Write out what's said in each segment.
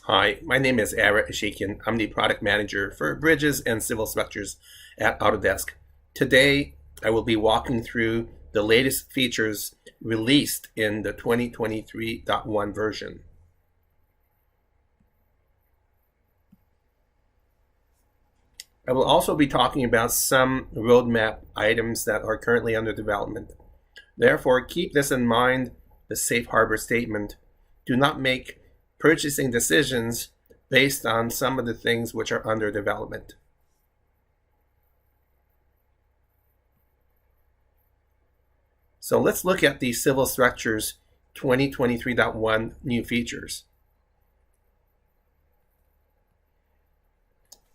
Hi, my name is Ara Ashakian. I'm the product manager for bridges and civil structures at Autodesk. Today, I will be walking through the latest features released in the 2023.1 version. I will also be talking about some roadmap items that are currently under development. Therefore, keep this in mind, the safe harbor statement. Do not make purchasing decisions based on some of the things which are under development. So let's look at the Civil Structures 2023.1 new features.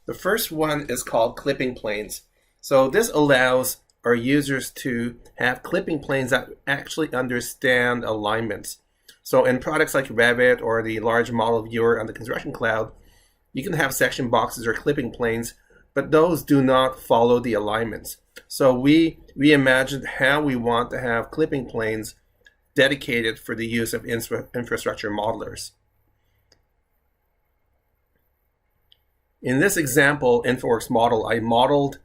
The first one is called clipping planes. So this allows our users to have clipping planes that actually understand alignments. So in products like Revit or the large model viewer on the construction cloud, you can have section boxes or clipping planes, but those do not follow the alignments. So we reimagined how we want to have clipping planes dedicated for the use of infrastructure modelers. In this example, InfoWorks model, I modeled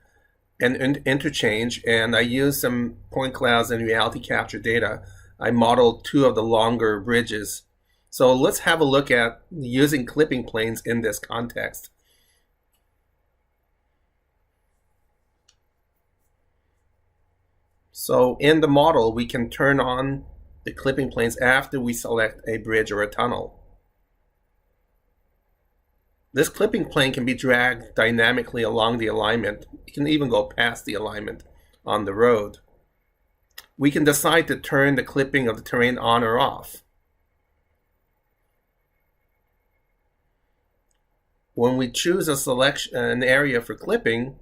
an interchange and I used some point clouds and reality capture data. I modeled two of the longer bridges. So let's have a look at using clipping planes in this context. So in the model, we can turn on the clipping planes after we select a bridge or a tunnel. This clipping plane can be dragged dynamically along the alignment. It can even go past the alignment on the road. We can decide to turn the clipping of the terrain on or off. When we choose an area for clipping,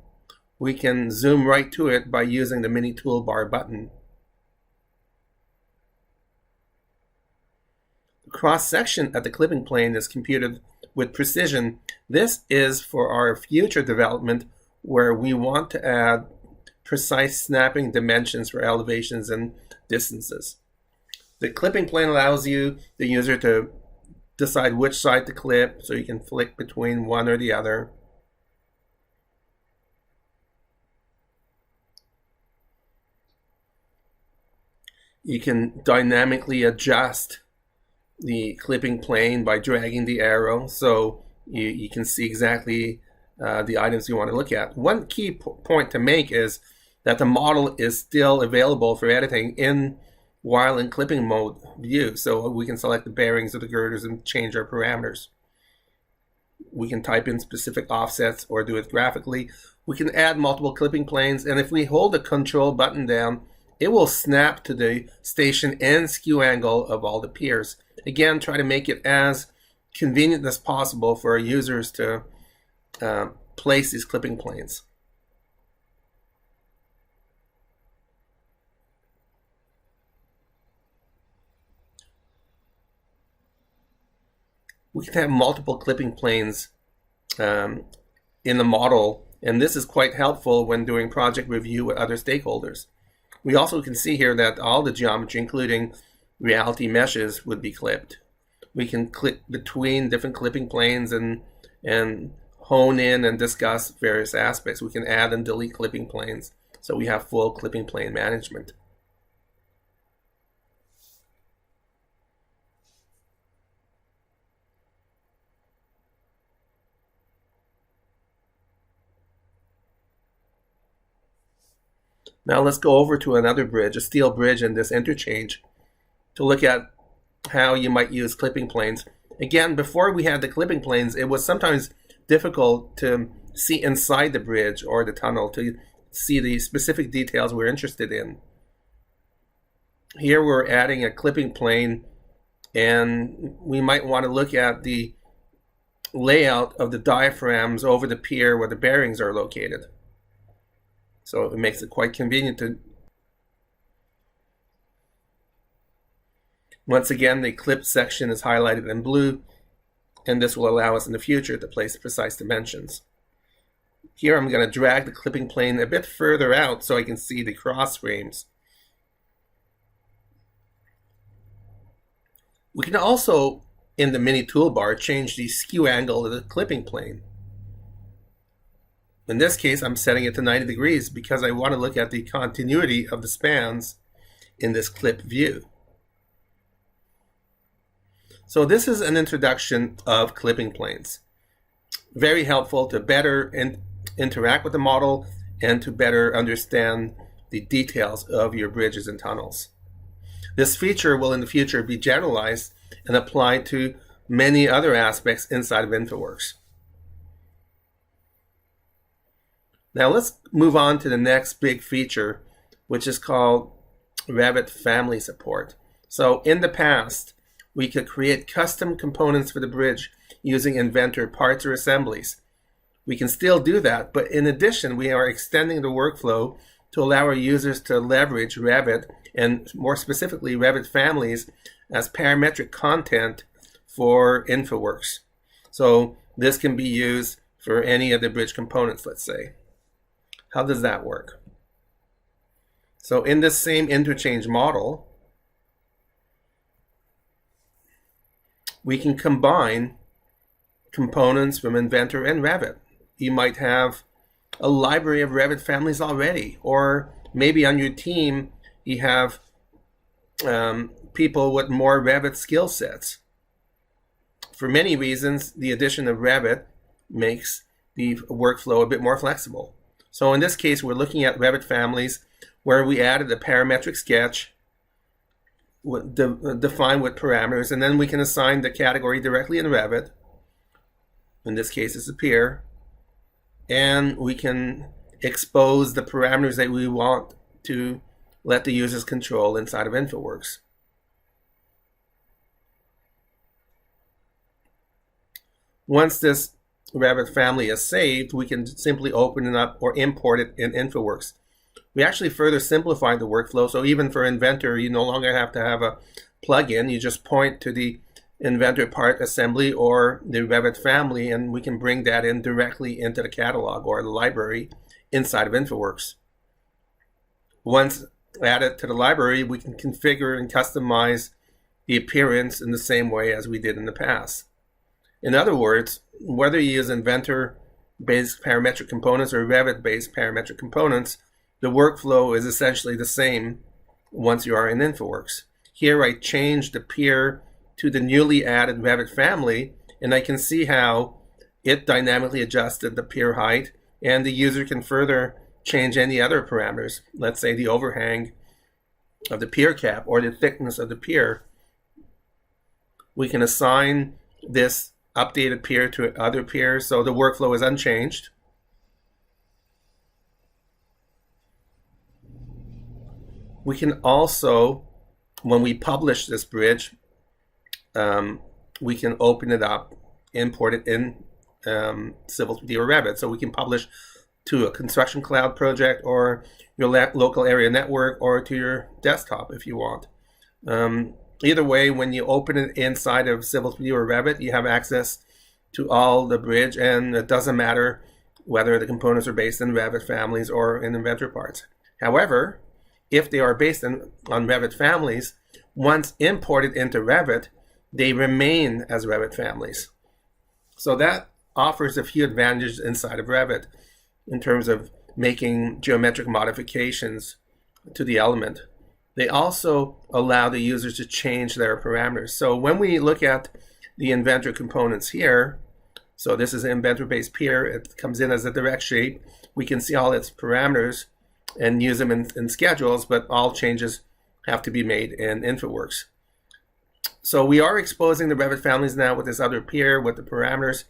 we can zoom right to it by using the mini toolbar button. The cross section at the clipping plane is computed with precision. This is for our future development where we want to add precise snapping dimensions for elevations and distances. The clipping plane allows the user to decide which side to clip, so you can flick between one or the other. You can dynamically adjust the clipping plane by dragging the arrow, so you can see exactly the items you want to look at. One key point to make is that the model is still available for editing while in clipping mode view. So we can select the bearings of the girders and change our parameters. We can type in specific offsets or do it graphically. We can add multiple clipping planes, and if we hold the control button down, it will snap to the station and skew angle of all the piers. Again, try to make it as convenient as possible for our users to place these clipping planes. We can have multiple clipping planes in the model, and this is quite helpful when doing project review with other stakeholders. We also can see here that all the geometry, including reality meshes, would be clipped. We can clip between different clipping planes and hone in and discuss various aspects. We can add and delete clipping planes, so we have full clipping plane management. Now let's go over to another bridge, a steel bridge in this interchange, to look at how you might use clipping planes. Again, before we had the clipping planes, it was sometimes difficult to see inside the bridge or the tunnel to see the specific details we're interested in. Here we're adding a clipping plane, and we might want to look at the layout of the diaphragms over the pier where the bearings are located. So it makes it quite convenient to. Once again, the clip section is highlighted in blue, and this will allow us in the future to place precise dimensions. Here I'm going to drag the clipping plane a bit further out so I can see the cross frames. We can also in the mini toolbar, change the skew angle of the clipping plane. In this case, I'm setting it to 90 degrees because I want to look at the continuity of the spans in this clip view. So this is an introduction of clipping planes. Very helpful to better interact with the model and to better understand the details of your bridges and tunnels. This feature will in the future be generalized and applied to many other aspects inside of InfraWorks. Now let's move on to the next big feature, which is called Revit Family Support. So in the past, we could create custom components for the bridge using Inventor parts or assemblies. We can still do that, but in addition, we are extending the workflow to allow our users to leverage Revit, and more specifically Revit families, as parametric content for InfraWorks. So this can be used for any of the bridge components, let's say. How does that work? So in this same interchange model, we can combine components from Inventor and Revit. You might have a library of Revit families already, or maybe on your team you have people with more Revit skill sets. For many reasons, the addition of Revit makes the workflow a bit more flexible. So in this case, we're looking at Revit families where we added a parametric sketch defined with parameters, and then we can assign the category directly in Revit. In this case, it's a pier. And we can expose the parameters that we want to let the users control inside of InfraWorks. Once this Revit family is saved, we can simply open it up or import it in InfraWorks. We actually further simplify the workflow, so even for Inventor, you no longer have to have a plugin. You just point to the Inventor part assembly or the Revit family, and we can bring that in directly into the catalog or the library inside of InfraWorks. Once added to the library, we can configure and customize the appearance in the same way as we did in the past. In other words, whether you use Inventor-based parametric components or Revit-based parametric components, the workflow is essentially the same once you are in InfraWorks. Here I changed the pier to the newly added Revit family, and I can see how it dynamically adjusted the pier height, and the user can further change any other parameters, let's say the overhang of the pier cap or the thickness of the pier. We can assign this updated pier to other piers, so the workflow is unchanged. We can also, when we publish this bridge, we can open it up, import it in Civil 3D or Revit. So we can publish to a construction cloud project or your local area network or to your desktop if you want. Either way, when you open it inside of Civil 3D or Revit, you have access to all the bridge, and it doesn't matter whether the components are based in Revit families or in Inventor parts. However, if they are based on Revit families, once imported into Revit, they remain as Revit families. So that offers a few advantages inside of Revit in terms of making geometric modifications to the element. They also allow the users to change their parameters. So when we look at the Inventor components here, so this is an Inventor-based pier, it comes in as a direct shape. We can see all its parameters and use them in schedules, but all changes have to be made in InfraWorks. So we are exposing the Revit families now with this other pier with the parameters.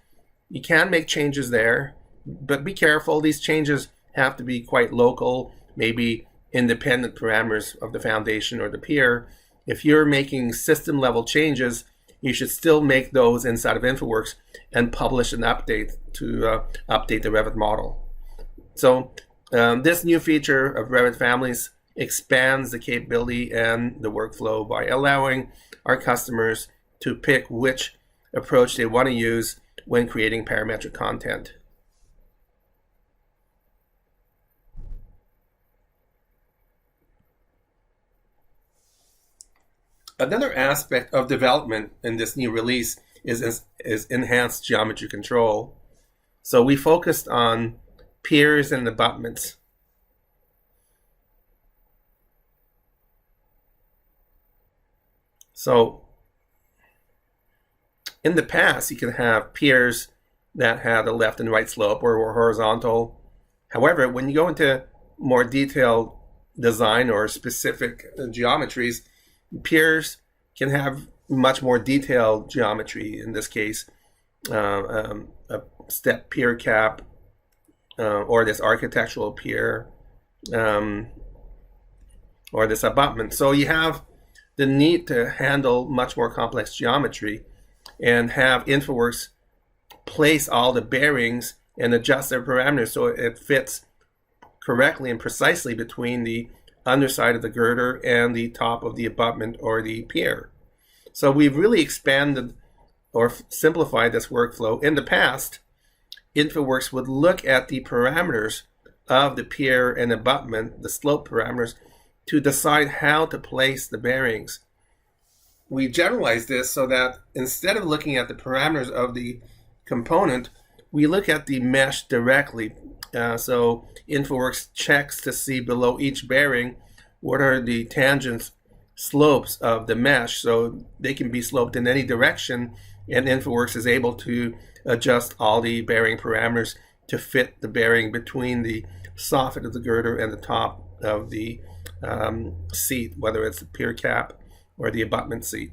You can make changes there, but be careful. These changes have to be quite local, maybe independent parameters of the foundation or the pier. If you're making system level changes, you should still make those inside of InfraWorks and publish an update to update the Revit model. So this new feature of Revit families expands the capability and the workflow by allowing our customers to pick which approach they want to use when creating parametric content. Another aspect of development in this new release is enhanced geometry control. So we focused on piers and abutments. So in the past, you could have piers that had a left and right slope or were horizontal. However, when you go into more detailed design or specific geometries, piers can have much more detailed geometry. In this case, a step pier cap or this architectural pier or this abutment. So you have the need to handle much more complex geometry and have InfoWorks place all the bearings and adjust their parameters so it fits correctly and precisely between the underside of the girder and the top of the abutment or the pier. So we've really expanded or simplified this workflow. In the past, InfoWorks would look at the parameters of the pier and abutment, the slope parameters, to decide how to place the bearings. We generalized this so that instead of looking at the parameters of the component, we look at the mesh directly. So InfoWorks checks to see below each bearing what are the tangent slopes of the mesh, so they can be sloped in any direction, and InfoWorks is able to adjust all the bearing parameters to fit the bearing between the soffit of the girder and the top of the seat, whether it's the pier cap or the abutment seat.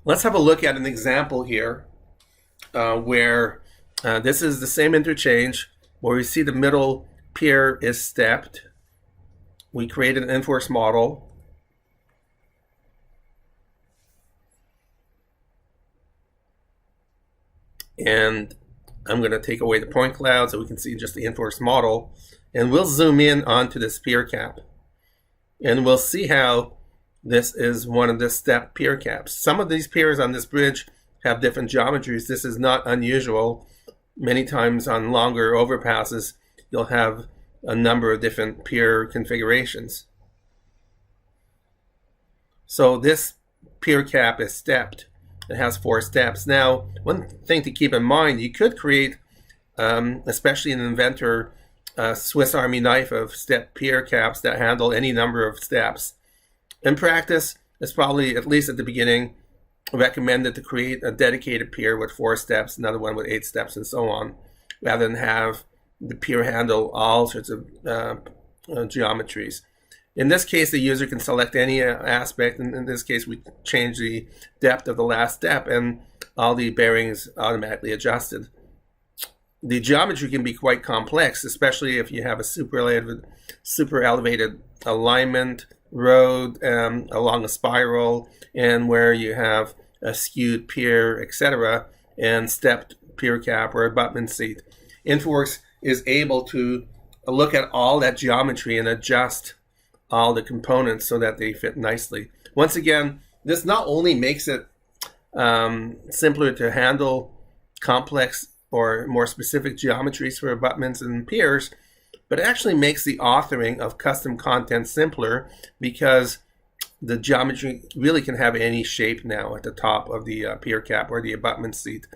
Let's have a look at an example here where this is the same interchange where we see the middle pier is stepped. We created an InfoWorks model. And I'm going to take away the point cloud so we can see just the InfoWorks model. And we'll zoom in onto this pier cap. And we'll see how this is one of the step pier caps. Some of these piers on this bridge have different geometries. This is not unusual. Many times on longer overpasses, you'll have a number of different pier configurations. So this pier cap is stepped. It has 4 steps. Now, one thing to keep in mind, you could create, especially an inventor, a Swiss Army knife of step pier caps that handle any number of steps. In practice, it's probably, at least at the beginning, recommended to create a dedicated pier with 4 steps, another one with 8 steps, and so on, rather than have the pier handle all sorts of geometries. In this case, the user can select any aspect. In this case, we change the depth of the last step, and all the bearings automatically adjusted. The geometry can be quite complex, especially if you have a super elevated alignment road along a spiral, and where you have a skewed pier, etc., and stepped pier cap or abutment seat. InfoWorks is able to look at all that geometry and adjust all the components so that they fit nicely. Once again, this not only makes it simpler to handle complex or more specific geometries for abutments and piers, but it actually makes the authoring of custom content simpler because the geometry really can have any shape now at the top of the pier cap or the abutment seat.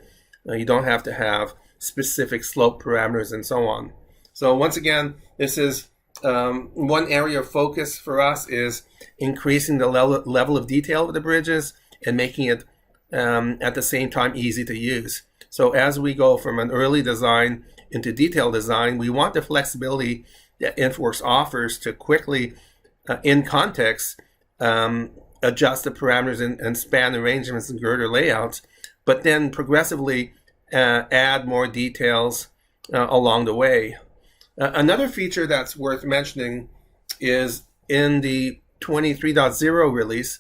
You don't have to have specific slope parameters and so on. So once again, this is one area of focus for us is increasing the level of detail of the bridges and making it at the same time easy to use. So as we go from an early design into detailed design, we want the flexibility that InfoWorks offers to quickly, in context, adjust the parameters and span arrangements and girder layouts, but then progressively add more details along the way. Another feature that's worth mentioning is in the 23.0 release,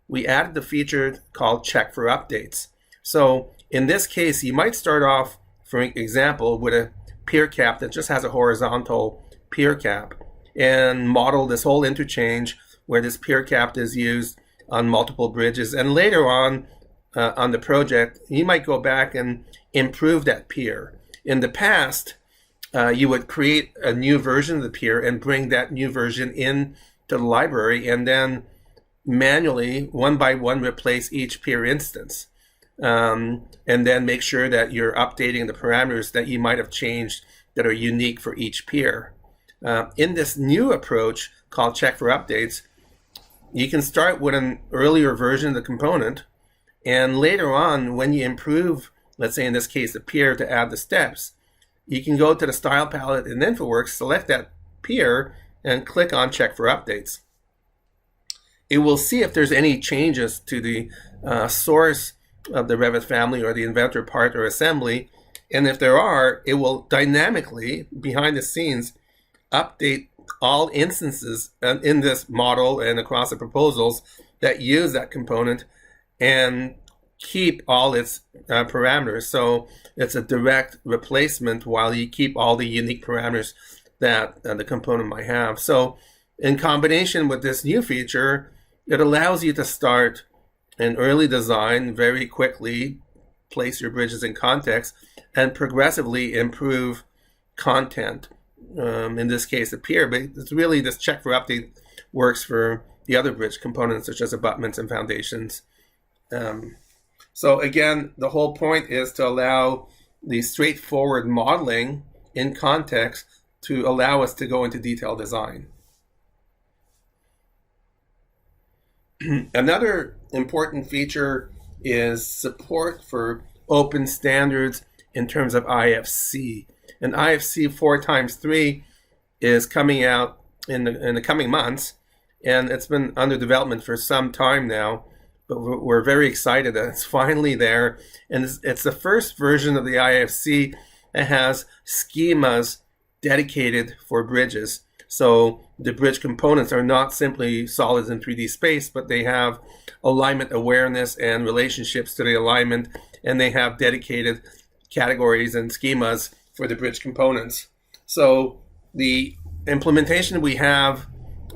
we added the feature called check for updates. So in this case, you might start off, for example, with a pier cap that just has a horizontal pier cap and model this whole interchange where this pier cap is used on multiple bridges. And later on the project, you might go back and improve that pier. In the past, you would create a new version of the pier and bring that new version in to the library, and then manually, one by one, replace each peer instance. And then make sure that you're updating the parameters that you might have changed that are unique for each peer. In this new approach called check for updates, you can start with an earlier version of the component, and later on, when you improve, let's say in this case, the peer to add the steps, you can go to the style palette in InfoWorks, select that peer, and click on check for updates. It will see if there's any changes to the source of the Revit family or the inventor part or assembly, and if there are, it will dynamically, behind the scenes, update all instances in this model and across the proposals that use that component and keep all its parameters. So it's a direct replacement while you keep all the unique parameters that the component might have. So in combination with this new feature, it allows you to start an early design very quickly, place your bridges in context, and progressively improve content. In this case, the peer, but it's really this check for update works for the other bridge components, such as abutments and foundations. So again, the whole point is to allow the straightforward modeling in context to allow us to go into detailed design. Another important feature is support for open standards in terms of IFC. And IFC 4x3 is coming out in the coming months, and it's been under development for some time now, but we're very excited that it's finally there. And it's the first version of the IFC that has schemas dedicated for bridges. So the bridge components are not simply solids in 3D space, but they have alignment awareness and relationships to the alignment, and they have dedicated categories and schemas for the bridge components. So the implementation we have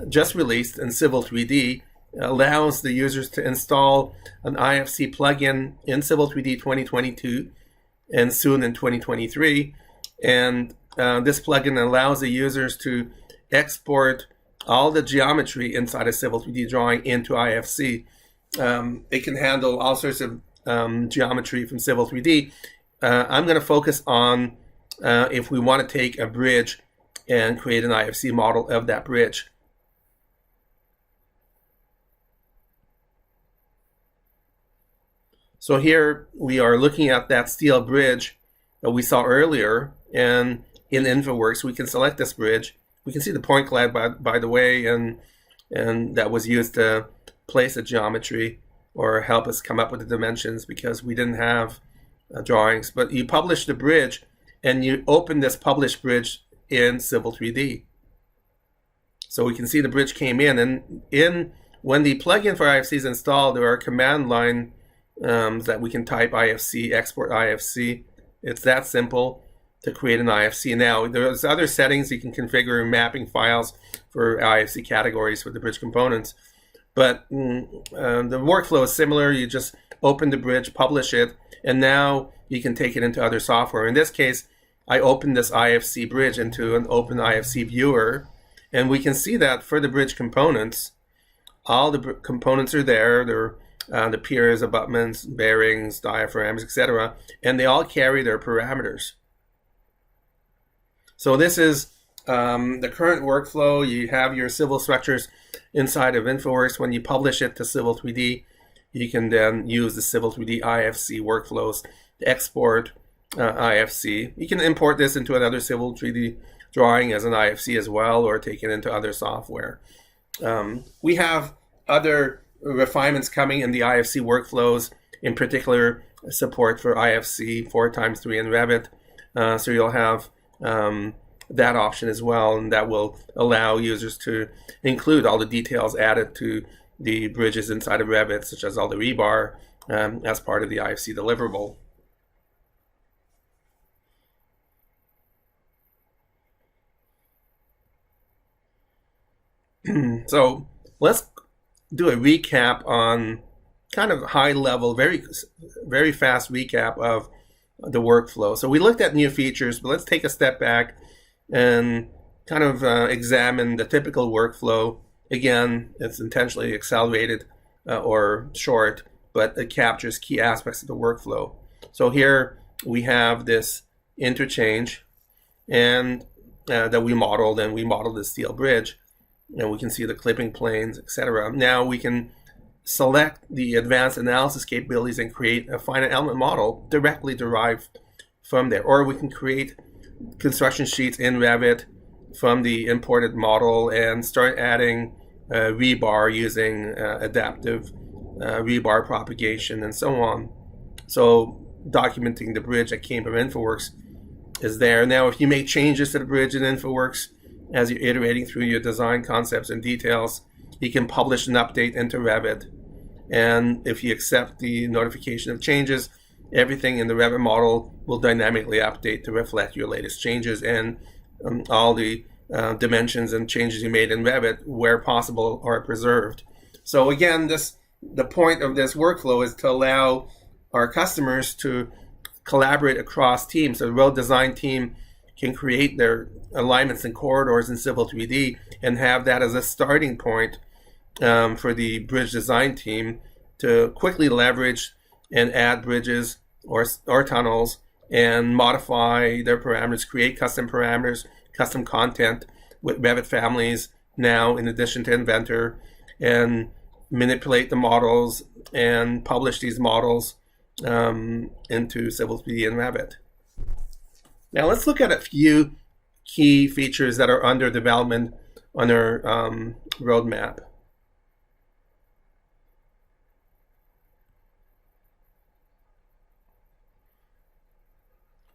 just released in Civil 3D allows the users to install an IFC plugin in Civil 3D 2022 and soon in 2023. And this plugin allows the users to export all the geometry inside a Civil 3D drawing into IFC. It can handle all sorts of geometry from Civil 3D. I'm going to focus on if we want to take a bridge and create an IFC model of that bridge. So here we are looking at that steel bridge that we saw earlier, and in InfoWorks we can select this bridge. We can see the point cloud by the way, and that was used to place a geometry or help us come up with the dimensions because we didn't have drawings. But you publish the bridge and you open this published bridge in Civil 3D. So we can see the bridge came in, and when the plugin for IFC is installed, there are command line that we can type IFC, export IFC. It's that simple to create an IFC. Now, there's other settings you can configure, mapping files for IFC categories for the bridge components. But the workflow is similar. You just open the bridge, publish it, and now you can take it into other software. In this case, I opened this IFC bridge into an open IFC viewer, and we can see that for the bridge components, all the components are there. They're the piers, abutments, bearings, diaphragms, etc., and they all carry their parameters. So this is the current workflow. You have your civil structures inside of InfoWorks. When you publish it to Civil 3D, you can then use the Civil 3D IFC workflows to export IFC. You can import this into another Civil 3D drawing as an IFC as well, or take it into other software. We have other refinements coming in the IFC workflows, in particular support for IFC 4x3 in Revit. So you'll have that option as well, and that will allow users to include all the details added to the bridges inside of Revit, such as all the rebar, as part of the IFC deliverable. So let's do a recap on kind of high level, very fast recap of the workflow. So we looked at new features, but let's take a step back and kind of examine the typical workflow Again, it's intentionally accelerated or short, but it captures key aspects of the workflow. So here we have this interchange and that we modeled, and we modeled the steel bridge, and we can see the clipping planes, etc. Now we can select the advanced analysis capabilities and create a finite element model directly derived from there. Or we can create construction sheets in Revit from the imported model and start adding rebar using adaptive rebar propagation and so on. So documenting the bridge that came from InfoWorks is there. Now, if you make changes to the bridge in InfoWorks as you're iterating through your design concepts and details, you can publish an update into Revit. And if you accept the notification of changes, everything in the Revit model will dynamically update to reflect your latest changes, and all the dimensions and changes you made in Revit, where possible, are preserved. So again, the point of this workflow is to allow our customers to collaborate across teams. So the road design team can create their alignments and corridors in Civil 3D and have that as a starting point for the bridge design team to quickly leverage and add bridges or tunnels and modify their parameters, create custom parameters, custom content with Revit families now in addition to Inventor, and manipulate the models and publish these models into Civil 3D and Revit. Now let's look at a few key features that are under development on our roadmap.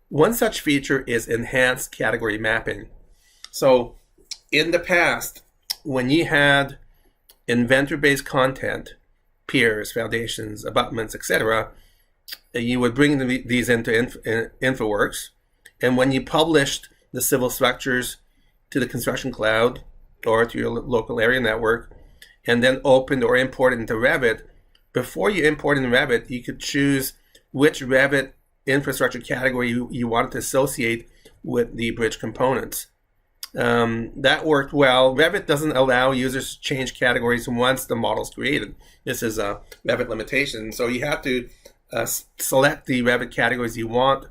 One such feature is enhanced category mapping. So in the past, when you had inventor-based content, piers, foundations, abutments, etc., you would bring these into InfoWorks, and when you published the civil structures to the construction cloud or to your local area network, and then opened or imported into Revit, before you import in Revit, you could choose which Revit infrastructure category you wanted to associate with the bridge components. That worked well. Revit doesn't allow users to change categories once the model's created. This is a Revit limitation. So you have to select the Revit categories you want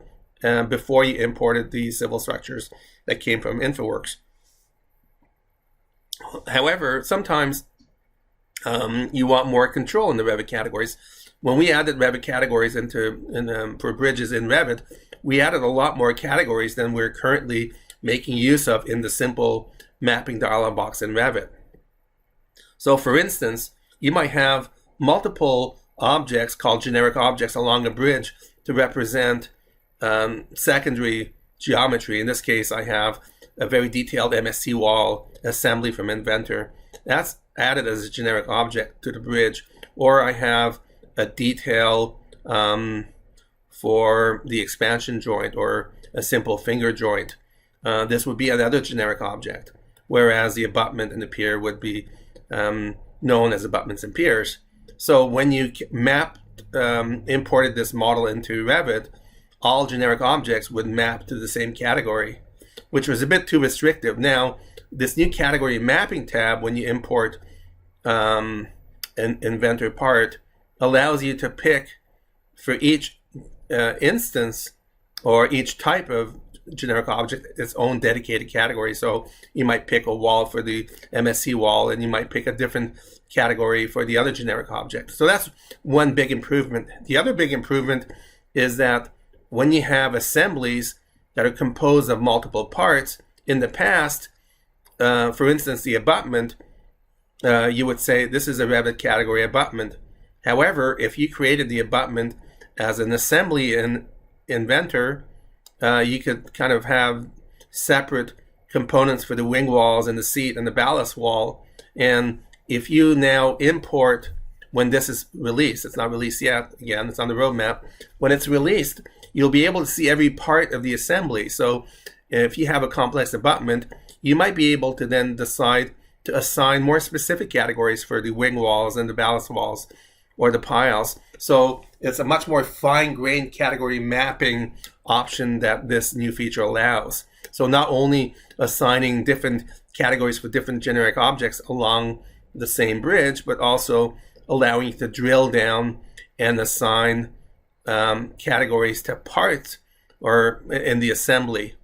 before you imported the civil structures that came from InfoWorks. However, sometimes you want more control in the Revit categories. When we added Revit categories for bridges in Revit, we added a lot more categories than we're currently making use of in the simple mapping dialog box in Revit. So for instance, you might have multiple objects called generic objects along a bridge to represent secondary geometry. In this case, I have a very detailed MSC wall assembly from Inventor. That's added as a generic object to the bridge. Or I have a detail for the expansion joint or a simple finger joint. This would be another generic object, whereas the abutment and the pier would be known as abutments and piers. So when you imported this model into Revit, all generic objects would map to the same category, which was a bit too restrictive. Now, this new category mapping tab, when you import an Inventor part, allows you to pick for each instance or each type of generic object its own dedicated category. So you might pick a wall for the MSC wall, and you might pick a different category for the other generic object. So that's one big improvement. The other big improvement is that when you have assemblies that are composed of multiple parts, in the past, for instance, the abutment, you would say this is a Revit category abutment. However, if you created the abutment as an assembly in Inventor, you could kind of have separate components for the wing walls and the seat and the ballast wall. And if you now import, when this is released, it's not released yet, again, it's on the roadmap. When it's released, you'll be able to see every part of the assembly. So if you have a complex abutment, you might be able to then decide to assign more specific categories for the wing walls and the ballast walls or the piles. So it's a much more fine-grained category mapping option that this new feature allows. So not only assigning different categories for different generic objects along the same bridge, but also allowing you to drill down and assign categories to parts or in the assembly.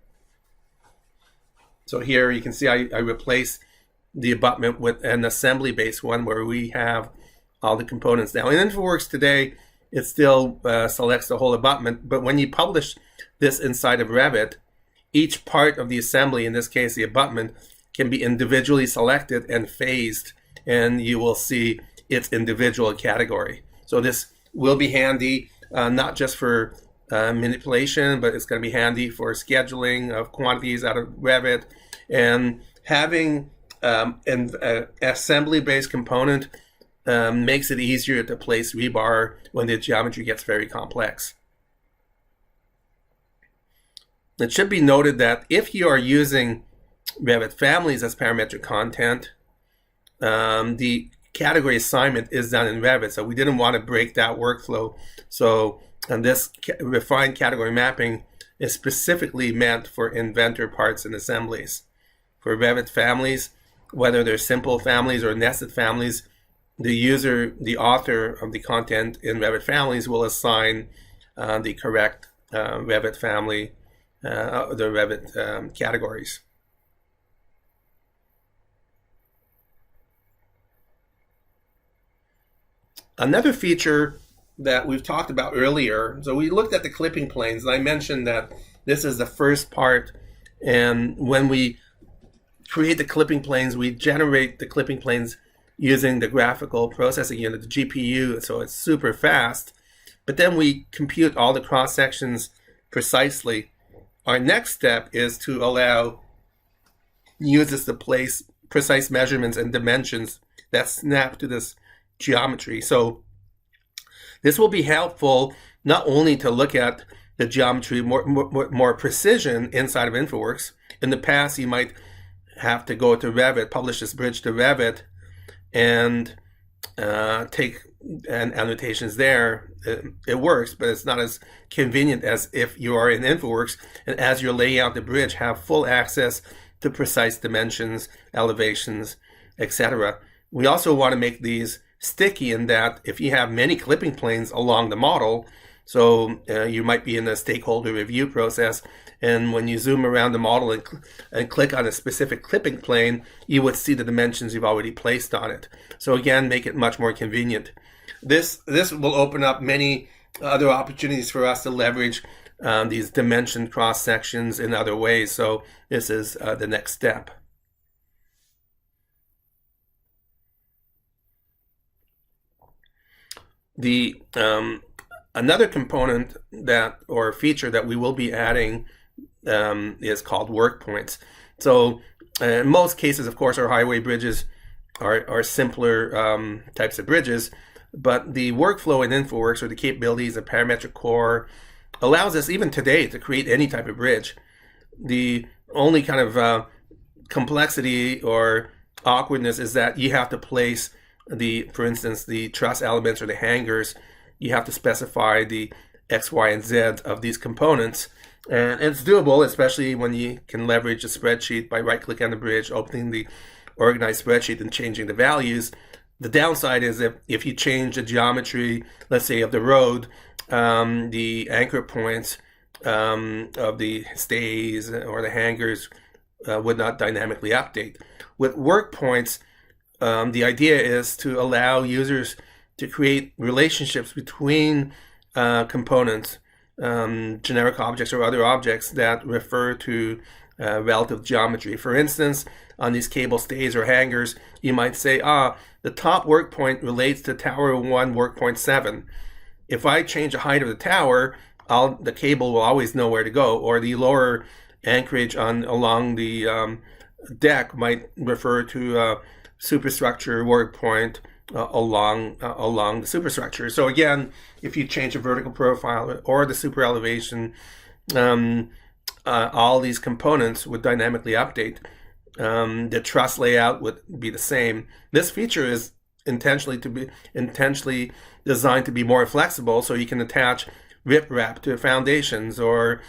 So here you can see I replace the abutment with an assembly-based one where we have all the components. Now in InfoWorks today, it still selects the whole abutment, but when you publish this inside of Revit, each part of the assembly, in this case the abutment, can be individually selected and phased, and you will see its individual category. So this will be handy, not just for manipulation, but it's going to be handy for scheduling of quantities out of Revit. And having an assembly-based component makes it easier to place rebar when the geometry gets very complex. It should be noted that if you are using Revit families as parametric content, the category assignment is done in Revit, so we didn't want to break that workflow. So, and this refined category mapping is specifically meant for inventor parts and assemblies. For Revit families, whether they're simple families or nested families, the user, the author of the content in Revit families will assign the correct Revit family, the Revit categories. Another feature that we've talked about earlier, so we looked at the clipping planes, and I mentioned that this is the first part, and when we create the clipping planes, we generate the clipping planes using the graphical processing unit, the GPU, so it's super fast, but then we compute all the cross sections precisely. Our next step is to allow users to place precise measurements and dimensions that snap to this geometry. So this will be helpful not only to look at the geometry more precision inside of InfoWorks. In the past, you might have to go to Revit, publish this bridge to Revit, and take annotations there. It works, but it's not as convenient as if you are in InfoWorks, and as you're laying out the bridge, have full access to precise dimensions, elevations, etc. We also want to make these sticky in that if you have many clipping planes along the model, so you might be in the stakeholder review process, and when you zoom around the model and click on a specific clipping plane, you would see the dimensions you've already placed on it. So again, make it much more convenient. This will open up many other opportunities for us to leverage these dimension cross sections in other ways. So this is the next step. The another component that or feature that we will be adding is called work points. So in most cases, of course, our highway bridges are simpler types of bridges, but the workflow in InfoWorks, or the capabilities of parametric core, allows us even today to create any type of bridge. The only kind of complexity or awkwardness is that you have to place for instance, the truss elements or the hangers. You have to specify the X, Y, and Z of these components. And it's doable, especially when you can leverage a spreadsheet by right-clicking on the bridge, opening the organized spreadsheet and changing the values. The downside is if you change the geometry, let's say of the road, the anchor points of the stays or the hangers would not dynamically update. With work points, the idea is to allow users to create relationships between components, generic objects or other objects that refer to relative geometry. For instance, on these cable stays or hangers, you might say, the top work point relates to tower 1 work point 7. If I change the height of the tower, the cable will always know where to go, or the lower anchorage along the deck might refer to superstructure work point along the superstructure. So again, if you change the vertical profile or the super elevation, all these components would dynamically update. The truss layout would be the same. This feature is intentionally designed to be more flexible, so you can attach riprap to foundations or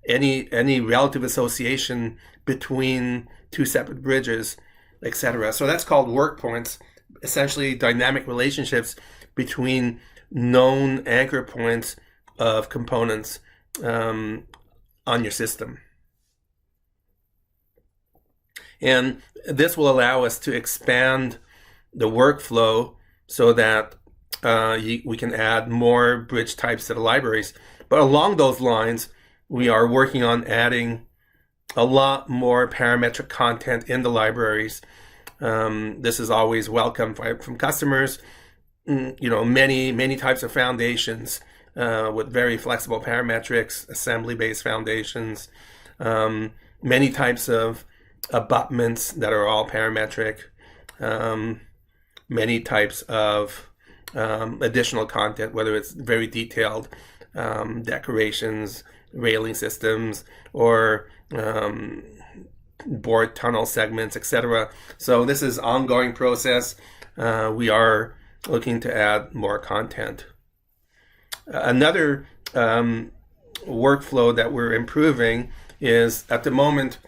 any relative association between two separate bridges. etc. So that's called work points, essentially dynamic relationships between known anchor points of components on your system. And this will allow us to expand the workflow so that we can add more bridge types to the libraries. But along those lines, we are working on adding a lot more parametric content in the libraries. This is always welcome from customers. Many types of foundations with very flexible parametrics, assembly-based foundations, many types of abutments that are all parametric, many types of additional content, whether it's very detailed decorations, railing systems, or bored tunnel segments, etc. So this is an ongoing process. We are looking to add more content. Another workflow that we're improving is, at the moment,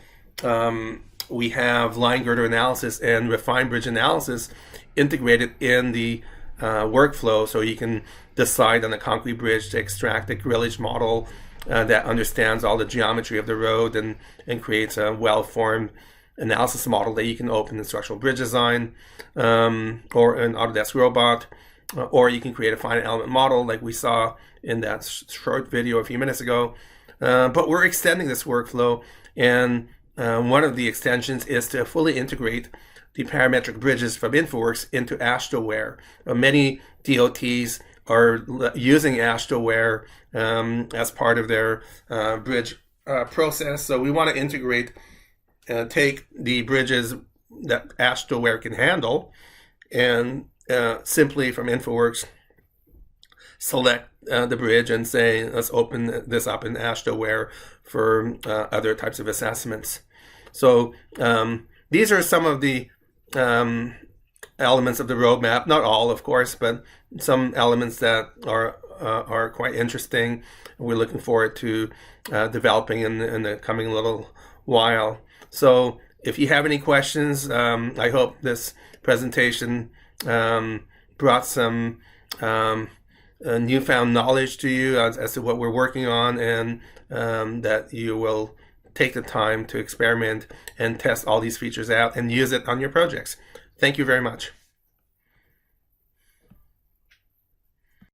we have line girder analysis and refined bridge analysis integrated in the workflow, so you can decide on a concrete bridge to extract a grillage model that understands all the geometry of the road and creates a well-formed analysis model that you can open in structural bridge design or an Autodesk robot, or you can create a finite element model like we saw in that short video a few minutes ago. But we're extending this workflow, and one of the extensions is to fully integrate the parametric bridges from InfoWorks into AASHTOWare. Many DOTs are using AASHTOWare as part of their bridge process. So we want to integrate, take the bridges that AASHTOWare can handle, and simply from InfoWorks select the bridge and say, let's open this up in AASHTOWare for other types of assessments. So these are some of the elements of the roadmap, not all, of course, but some elements that are quite interesting. We're looking forward to developing in the coming little while. So if you have any questions, I hope this presentation brought some newfound knowledge to you as to what we're working on, and that you will take the time to experiment and test all these features out and use it on your projects. Thank you very much.